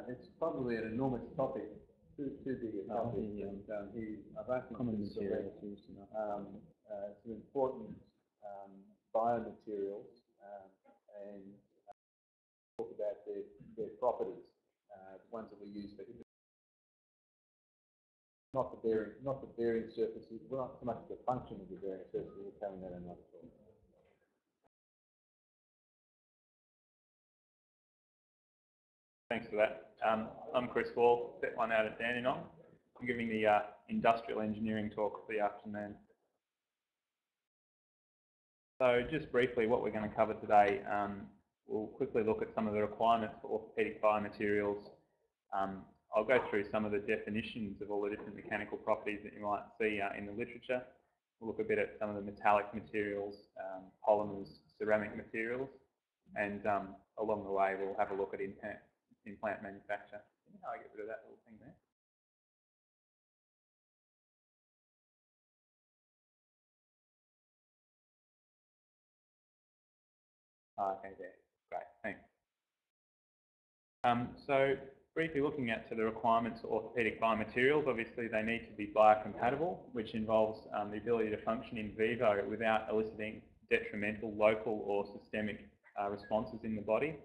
It's probably an enormous topic, too big a topic. I've asked him to select some important biomaterials and talk about their properties, ones that we use for not the bearing surfaces, well, not so much the function of the bearing surfaces. We're covering that another talk. Thanks for that. I'm Chris Wall, set one out at Dandenong. I'm giving the industrial engineering talk for the afternoon. So just briefly, what we're going to cover today, we'll quickly look at some of the requirements for orthopaedic biomaterials. I'll go through some of the definitions of all the different mechanical properties that you might see in the literature. We'll look a bit at some of the metallic materials, polymers, ceramic materials, and along the way we'll have a look at implant manufacture. You know how I get rid of that little thing there? Okay, there. Great, thanks. So briefly looking at the requirements for orthopaedic biomaterials, obviously they need to be biocompatible, which involves the ability to function in vivo without eliciting detrimental local or systemic responses in the body.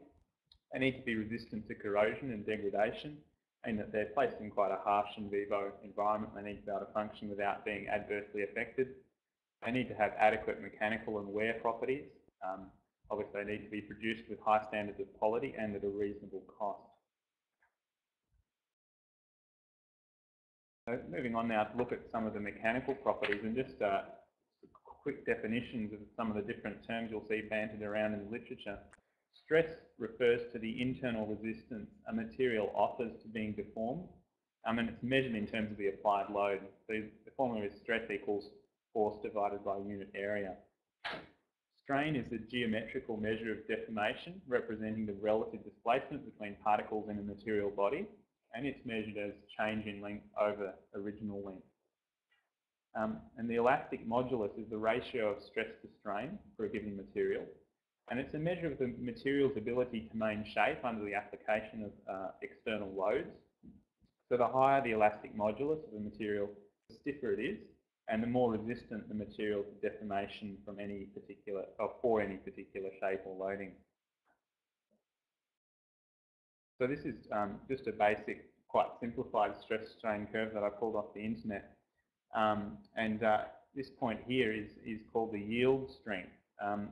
They need to be resistant to corrosion and degradation, and that they're placed in quite a harsh in vivo environment. They need to be able to function without being adversely affected. They need to have adequate mechanical and wear properties. Obviously, they need to be produced with high standards of quality and at a reasonable cost. So moving on now to look at some of the mechanical properties and just quick definitions of some of the different terms you'll see bandied around in the literature. Stress refers to the internal resistance a material offers to being deformed, and it's measured in terms of the applied load. So the formula is stress equals force divided by unit area. Strain is the geometrical measure of deformation, representing the relative displacement between particles in a material body, and it's measured as change in length over original length. And the elastic modulus is the ratio of stress to strain for a given material, and it's a measure of the material's ability to maintain shape under the application of external loads. So the higher the elastic modulus of the material, the stiffer it is, and the more resistant the material to deformation from any particular, or for any particular shape or loading. So this is just a basic, quite simplified stress strain curve that I pulled off the internet. This point here is called the yield strength,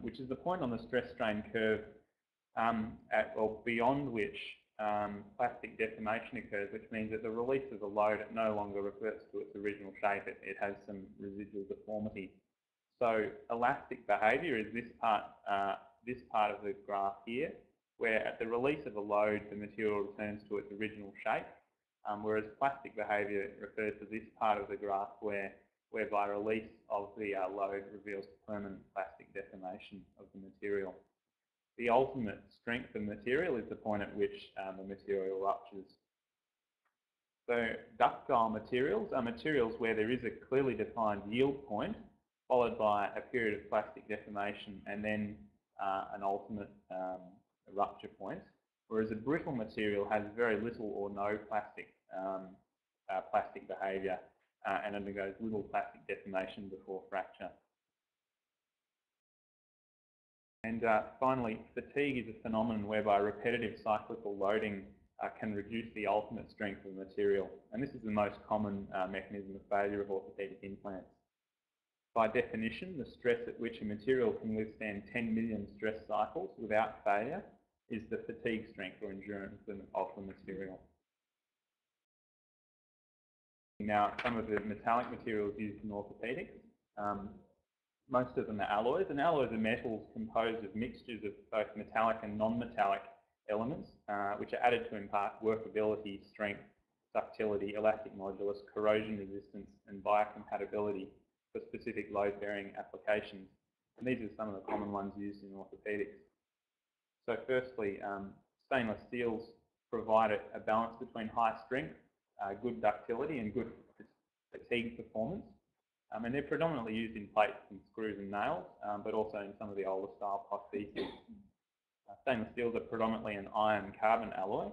which is the point on the stress strain curve at or beyond which plastic deformation occurs, which means that the release of the load, it no longer reverts to its original shape. It has some residual deformity. So elastic behaviour is this part of the graph here, where at the release of a load, the material returns to its original shape, whereas plastic behaviour refers to this part of the graph whereby release of the load reveals permanent plastic deformation of the material. The ultimate strength of material is the point at which the material ruptures. So ductile materials are materials where there is a clearly defined yield point followed by a period of plastic deformation and then an ultimate rupture point, whereas a brittle material has very little or no plastic behaviour and undergoes little plastic deformation before fracture. And finally, fatigue is a phenomenon whereby repetitive cyclical loading can reduce the ultimate strength of the material. And this is the most common mechanism of failure of orthopaedic implants. By definition, the stress at which a material can withstand 10 million stress cycles without failure is the fatigue strength or endurance of the material. Now, some of the metallic materials used in orthopaedics, most of them are alloys, and alloys are metals composed of mixtures of both metallic and non-metallic elements, which are added to impart workability, strength, ductility, elastic modulus, corrosion resistance, and biocompatibility for specific load-bearing applications. And these are some of the common ones used in orthopaedics. So firstly, stainless steels provide a balance between high strength, good ductility, and good fatigue performance. And they're predominantly used in plates and screws and nails, but also in some of the older style prostheses. Stainless steels are predominantly an iron-carbon alloy,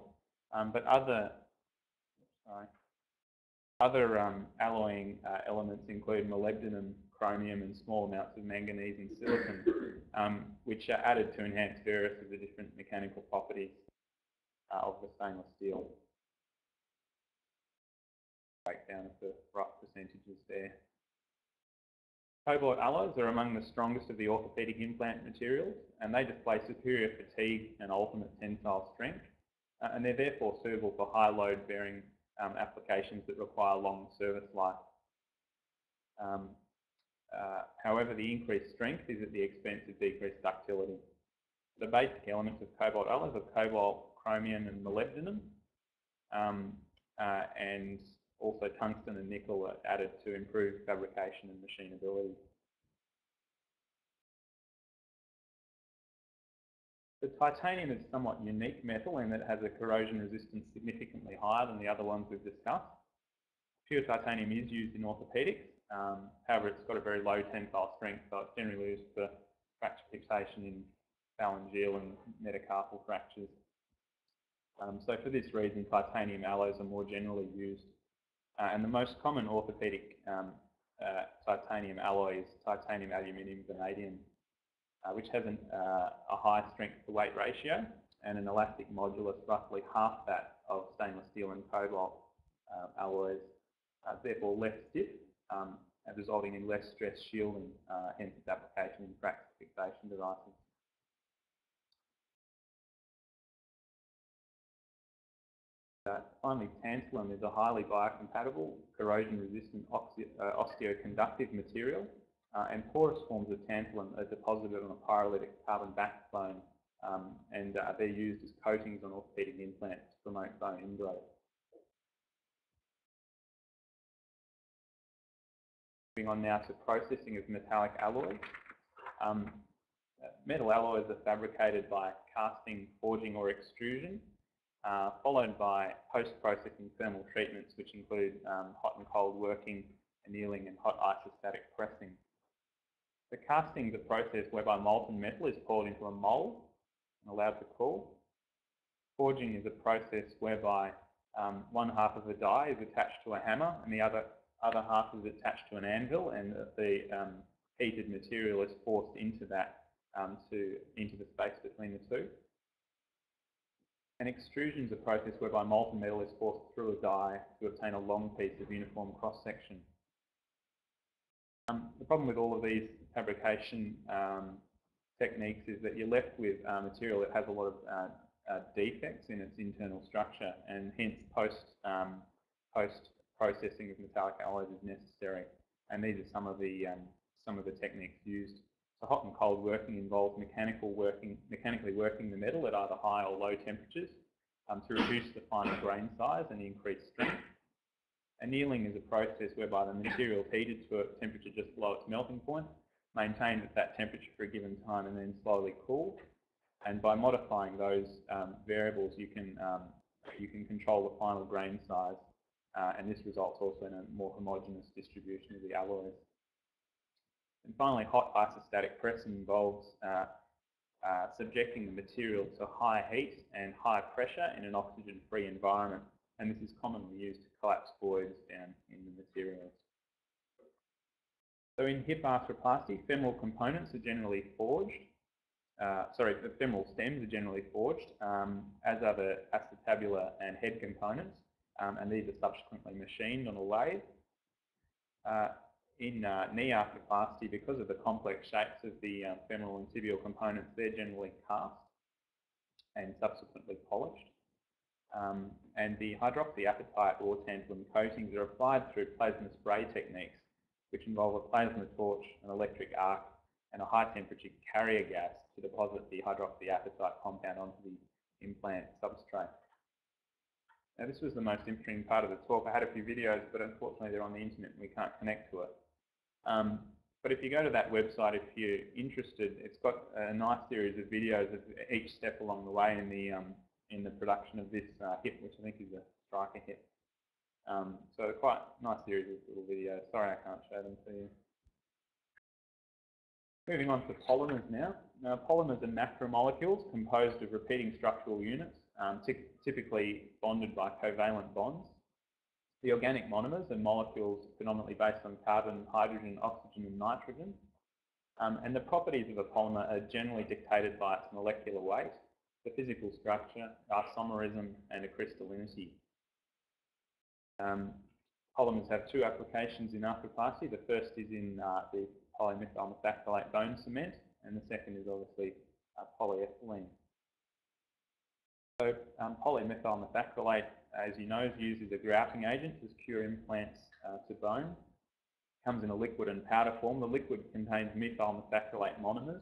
But other alloying elements include molybdenum, chromium, and small amounts of manganese and silicon, which are added to enhance various of the different mechanical properties of the stainless steel. Breakdown of the rough percentages there. Cobalt alloys are among the strongest of the orthopaedic implant materials, and they display superior fatigue and ultimate tensile strength, and they're therefore suitable for high load bearing applications that require long service life. However, the increased strength is at the expense of decreased ductility. The basic elements of cobalt alloys are cobalt, chromium and molybdenum, and also tungsten and nickel are added to improve fabrication and machinability. The titanium is a somewhat unique metal in that it has a corrosion resistance significantly higher than the other ones we've discussed. Pure titanium is used in orthopaedics, however it's got a very low tensile strength, so it's generally used for fracture fixation in phalangeal and metacarpal fractures. So for this reason, titanium alloys are more generally used. And the most common orthopaedic titanium alloy is titanium, aluminium, vanadium, which has a high strength to weight ratio and an elastic modulus roughly half that of stainless steel and cobalt alloys, therefore less stiff, resulting in less stress shielding, hence its application in fracture fixation devices. Finally, tantalum is a highly biocompatible, corrosion-resistant osteoconductive material, and porous forms of tantalum are deposited on a pyrolytic carbon backbone, and they're used as coatings on orthopaedic implants to promote bone ingrowth. Moving on now to processing of metallic alloys. Metal alloys are fabricated by casting, forging or extrusion, followed by post-processing thermal treatments, which include hot and cold working, annealing and hot isostatic pressing. The casting is a process whereby molten metal is poured into a mould and allowed to cool. Forging is a process whereby one half of the die is attached to a hammer and the other half is attached to an anvil, and the heated material is forced into that into the space between the two. And extrusion is a process whereby molten metal is forced through a die to obtain a long piece of uniform cross-section. The problem with all of these fabrication techniques is that you're left with material that has a lot of defects in its internal structure, and hence post-processing of metallic alloys is necessary. And these are some of the techniques used. So hot and cold working involves mechanically working the metal at either high or low temperatures to reduce the final grain size and increase strength. Annealing is a process whereby the material is heated to a temperature just below its melting point, maintained at that temperature for a given time, and then slowly cooled. And by modifying those variables, you can control the final grain size, and this results also in a more homogeneous distribution of the alloys. And finally, hot isostatic pressing involves subjecting the material to high heat and high pressure in an oxygen-free environment, and this is commonly used to collapse voids down in the materials. So in hip arthroplasty, femoral components are generally forged. The femoral stems are generally forged, as are the acetabular and head components, and these are subsequently machined on a lathe. In knee arthroplasty, because of the complex shapes of the femoral and tibial components, they're generally cast and subsequently polished. And the hydroxyapatite or tantalum coatings are applied through plasma spray techniques, which involve a plasma torch, an electric arc, and a high temperature carrier gas to deposit the hydroxyapatite compound onto the implant substrate. Now, this was the most interesting part of the talk. I had a few videos, but unfortunately they're on the internet and we can't connect to it. But if you go to that website, if you're interested, it's got a nice series of videos of each step along the way in the production of this hip, which I think is a striker hip. So quite a nice series of little videos. Sorry I can't show them to you. Moving on to polymers now. Now, polymers are macromolecules composed of repeating structural units typically bonded by covalent bonds. The organic monomers are molecules predominantly based on carbon, hydrogen, oxygen and nitrogen. And the properties of a polymer are generally dictated by its molecular weight, the physical structure, isomerism and crystallinity. Polymers have two applications in arthroplasty. The first is in the polymethyl methacrylate bone cement, and the second is obviously polyethylene. So polymethyl methacrylate, as you know, is used as a grouting agent to secure implants to bone. It comes in a liquid and powder form. The liquid contains methyl methacrylate monomers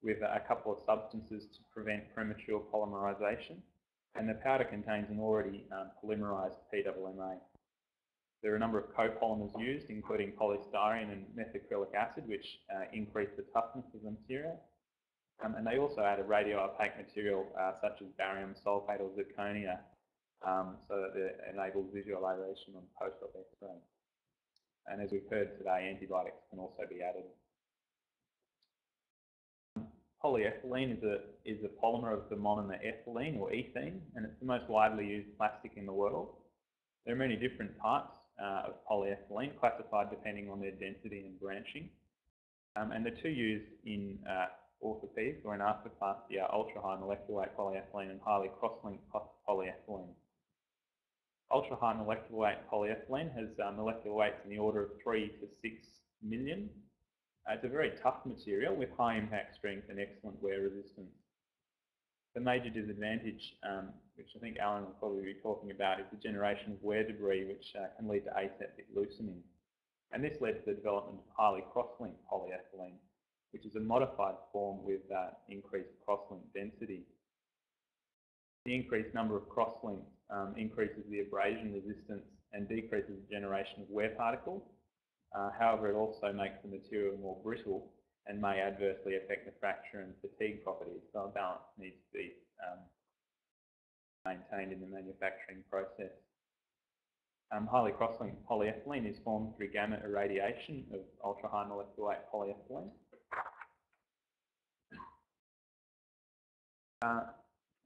with a couple of substances to prevent premature polymerization, and the powder contains an already polymerized PMMA. There are a number of copolymers used, including polystyrene and methacrylic acid, which increase the toughness of the material. And they also add a radioopaque material such as barium sulfate or zirconia, so that it enables visualization on post-op X-ray. And as we've heard today, antibiotics can also be added. Polyethylene is a polymer of the monomer ethylene or ethene, and it's the most widely used plastic in the world. There are many different types of polyethylene, classified depending on their density and branching. And the two used in orthopedics or in arthroplasty are ultra-high molecular weight polyethylene and highly cross-linked polyethylene. Ultra-high molecular weight polyethylene has molecular weights in the order of 3 to 6 million. It's a very tough material with high impact strength and excellent wear resistance. The major disadvantage, which I think Alan will probably be talking about, is the generation of wear debris, which can lead to aseptic loosening. And this led to the development of highly cross-linked polyethylene, which is a modified form with increased cross-link density. The increased number of cross-links increases the abrasion resistance and decreases the generation of wear particles. However, it also makes the material more brittle and may adversely affect the fracture and fatigue properties. So a balance needs to be maintained in the manufacturing process. Highly cross-linked polyethylene is formed through gamma irradiation of ultra-high molecular weight polyethylene.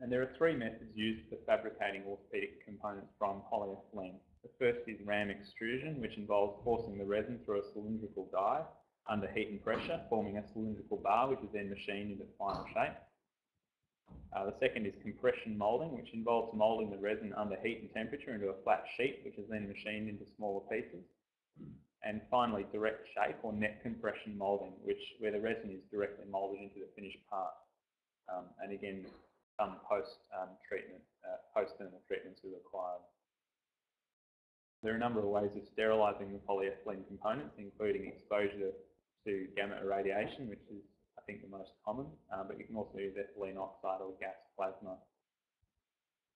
And there are three methods used for fabricating orthopedic components from polyethylene. The first is ram extrusion, which involves forcing the resin through a cylindrical die under heat and pressure, forming a cylindrical bar, which is then machined into final shape. The second is compression moulding, which involves moulding the resin under heat and temperature into a flat sheet, which is then machined into smaller pieces. And finally, direct shape or net compression moulding, where the resin is directly moulded into the finished part. And again, some post-thermal treatments are required. There are a number of ways of sterilising the polyethylene components, including exposure to gamma irradiation, which is, I think, the most common, but you can also use ethylene oxide or gas plasma.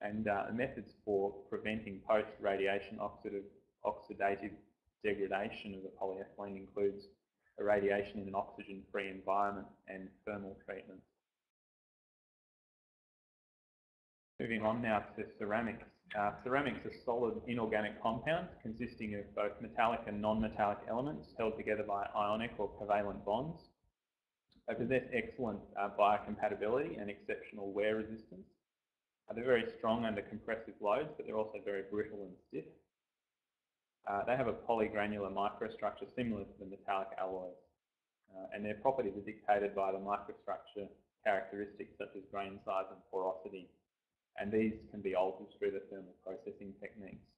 And methods for preventing post-radiation oxidative degradation of the polyethylene includes irradiation in an oxygen-free environment and thermal treatments. Moving on now to ceramics. Ceramics are solid inorganic compounds consisting of both metallic and non-metallic elements held together by ionic or covalent bonds. They possess excellent biocompatibility and exceptional wear resistance. They're very strong under compressive loads, but they're also very brittle and stiff. They have a polygranular microstructure similar to the metallic alloys, and their properties are dictated by the microstructure characteristics such as grain size and porosity. And these can be altered through the thermal processing techniques.